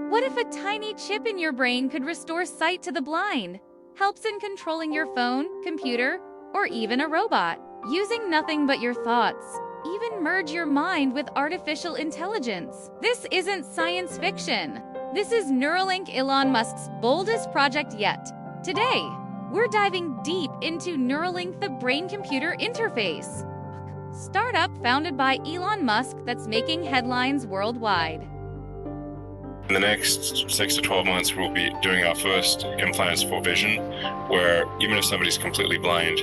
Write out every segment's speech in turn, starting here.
What if a tiny chip in your brain could restore sight to the blind? Helps in controlling your phone, computer, or even a robot. Using nothing but your thoughts. Even merge your mind with artificial intelligence. This isn't science fiction. This is Neuralink, Elon Musk's boldest project yet. Today, we're diving deep into Neuralink, the brain-computer interface. Startup founded by Elon Musk that's making headlines worldwide. In the next 6 to 12 months, we'll be doing our first implants for vision, where even if somebody's completely blind,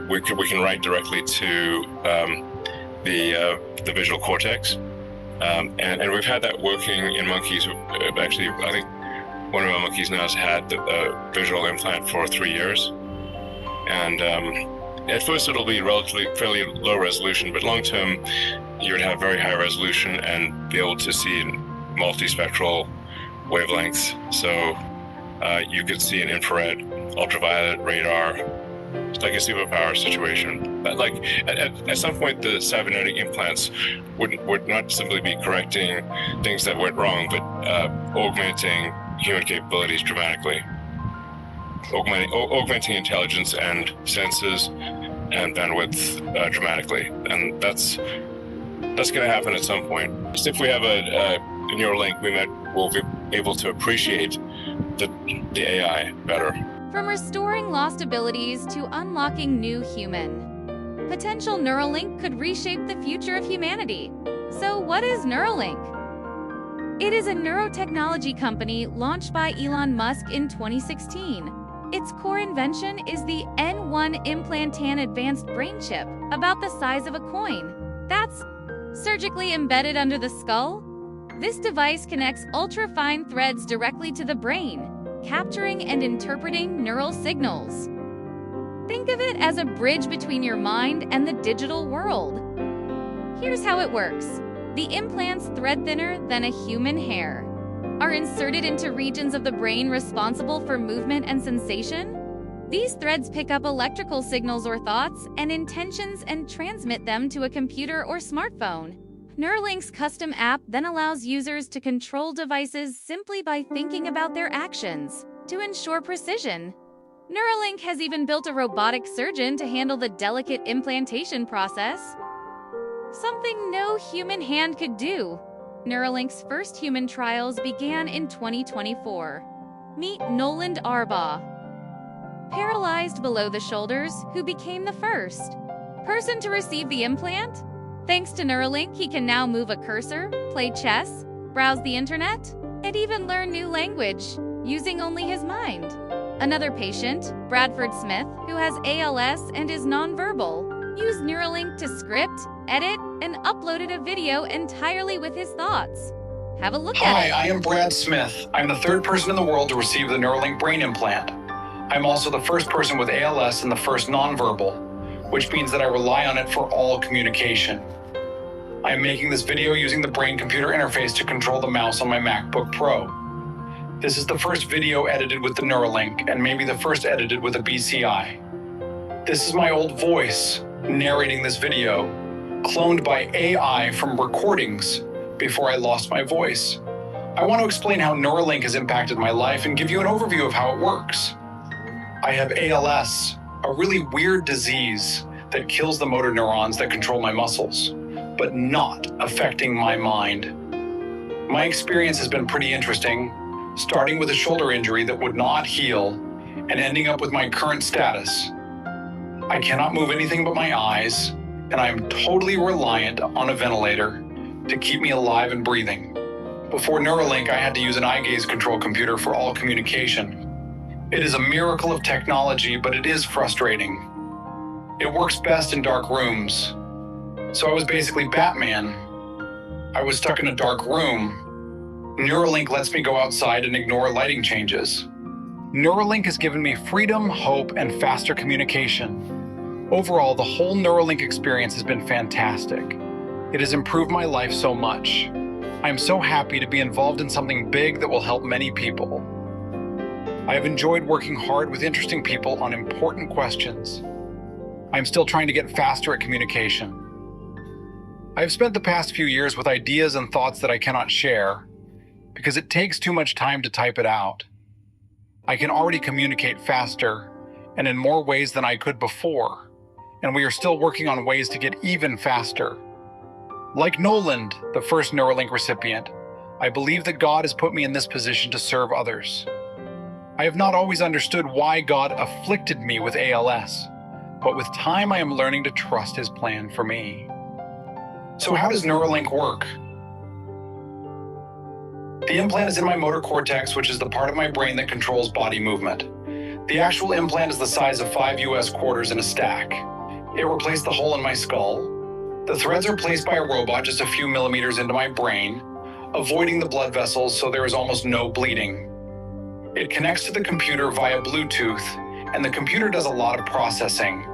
we can write directly to the visual cortex. And we've had that working in monkeys. Actually, I think one of our monkeys now has had the visual implant for 3 years. And at first it'll be fairly low resolution, but long term you would have very high resolution and be able to see in multispectral wavelengths. So you could see an infrared, ultraviolet, radar. It's like a superpower situation. But like at some point, the cybernetic implants would not simply be correcting things that went wrong, but augmenting human capabilities dramatically. Augmenting intelligence and senses and bandwidth dramatically, and that's going to happen at some point. Just if we have a Neuralink, we'll be able to appreciate the AI better. From restoring lost abilities to unlocking new human potential, Neuralink could reshape the future of humanity. So what is Neuralink? It is a neurotechnology company launched by Elon Musk in 2016. Its core invention is the N1 Implant advanced brain chip, about the size of a coin, that's surgically embedded under the skull. This device connects ultra-fine threads directly to the brain, capturing and interpreting neural signals. Think of it as a bridge between your mind and the digital world. Here's how it works. The implants, thread thinner than a human hair, are inserted into regions of the brain responsible for movement and sensation. These threads pick up electrical signals or thoughts and intentions and transmit them to a computer or smartphone. Neuralink's custom app then allows users to control devices simply by thinking about their actions to ensure precision. Neuralink has even built a robotic surgeon to handle the delicate implantation process, something no human hand could do. Neuralink's first human trials began in 2024. Meet Noland Arbaugh, paralyzed below the shoulders, who became the first person to receive the implant. Thanks to Neuralink, he can now move a cursor, play chess, browse the internet, and even learn new language using only his mind. Another patient, Bradford Smith, who has ALS and is nonverbal, used Neuralink to script, edit, and uploaded a video entirely with his thoughts. Have a look at it. Hi, I am Brad Smith. I'm the third person in the world to receive the Neuralink brain implant. I'm also the first person with ALS and the first nonverbal, which means that I rely on it for all communication. I am making this video using the brain-computer interface to control the mouse on my MacBook Pro. This is the first video edited with the Neuralink, and maybe the first edited with a BCI. This is my old voice narrating this video, cloned by AI from recordings before I lost my voice. I want to explain how Neuralink has impacted my life and give you an overview of how it works. I have ALS, a really weird disease that kills the motor neurons that control my muscles, but not affecting my mind. My experience has been pretty interesting, starting with a shoulder injury that would not heal and ending up with my current status. I cannot move anything but my eyes, and I am totally reliant on a ventilator to keep me alive and breathing. Before Neuralink, I had to use an eye gaze control computer for all communication. It is a miracle of technology, but it is frustrating. It works best in dark rooms. So I was basically Batman. I was stuck in a dark room. Neuralink lets me go outside and ignore lighting changes. Neuralink has given me freedom, hope, and faster communication. Overall, the whole Neuralink experience has been fantastic. It has improved my life so much. I am so happy to be involved in something big that will help many people. I have enjoyed working hard with interesting people on important questions. I am still trying to get faster at communication. I have spent the past few years with ideas and thoughts that I cannot share, because it takes too much time to type it out. I can already communicate faster and in more ways than I could before, and we are still working on ways to get even faster. Like Noland, the first Neuralink recipient, I believe that God has put me in this position to serve others. I have not always understood why God afflicted me with ALS, but with time I am learning to trust His plan for me. So how does Neuralink work? The implant is in my motor cortex, which is the part of my brain that controls body movement. The actual implant is the size of 5 US quarters in a stack. It replaced the hole in my skull. The threads are placed by a robot just a few millimeters into my brain, avoiding the blood vessels so there is almost no bleeding. It connects to the computer via Bluetooth, and the computer does a lot of processing.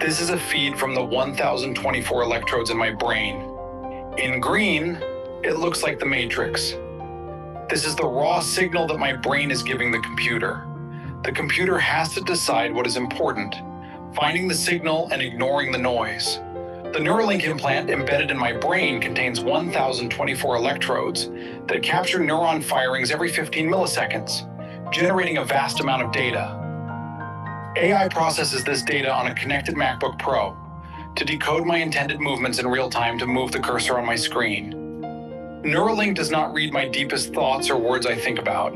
This is a feed from the 1,024 electrodes in my brain. In green, it looks like the Matrix. This is the raw signal that my brain is giving the computer. The computer has to decide what is important, finding the signal and ignoring the noise. The Neuralink implant embedded in my brain contains 1,024 electrodes that capture neuron firings every 15 milliseconds, generating a vast amount of data. AI processes this data on a connected MacBook Pro to decode my intended movements in real time to move the cursor on my screen. Neuralink does not read my deepest thoughts or words I think about.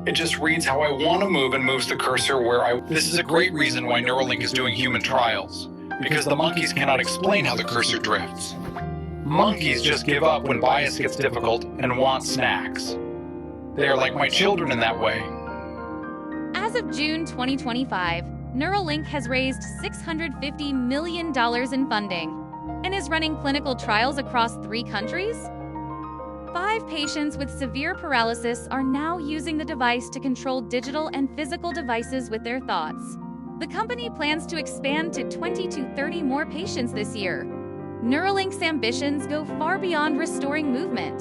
It just reads how I want to move and moves the cursor where I... This is a great reason why Neuralink is doing human trials, because the monkeys cannot explain how the cursor drifts. Monkeys just give up when bias gets difficult and want snacks. They are like my children in that way. As of June 2025, Neuralink has raised $650 million in funding and is running clinical trials across 3 countries. 5 patients with severe paralysis are now using the device to control digital and physical devices with their thoughts. The company plans to expand to 20 to 30 more patients this year. Neuralink's ambitions go far beyond restoring movement.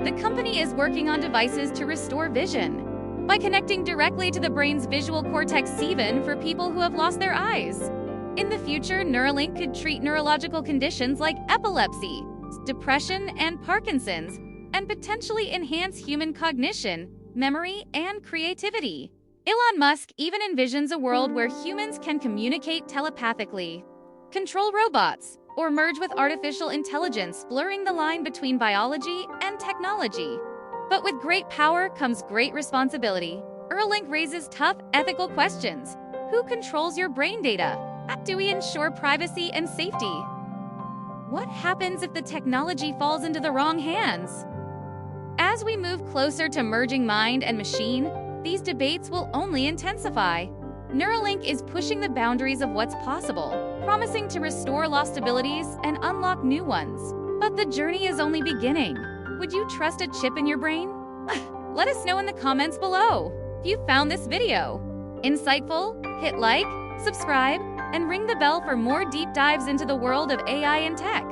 The company is working on devices to restore vision by connecting directly to the brain's visual cortex even for people who have lost their eyes. In the future, Neuralink could treat neurological conditions like epilepsy, depression, and Parkinson's, and potentially enhance human cognition, memory, and creativity. Elon Musk even envisions a world where humans can communicate telepathically, control robots, or merge with artificial intelligence, blurring the line between biology and technology. But with great power comes great responsibility. Neuralink raises tough ethical questions. Who controls your brain data? How do we ensure privacy and safety? What happens if the technology falls into the wrong hands? As we move closer to merging mind and machine, these debates will only intensify. Neuralink is pushing the boundaries of what's possible, promising to restore lost abilities and unlock new ones. But the journey is only beginning. Would you trust a chip in your brain? Let us know in the comments below. If you found this video insightful, hit like, subscribe, and ring the bell for more deep dives into the world of AI and tech.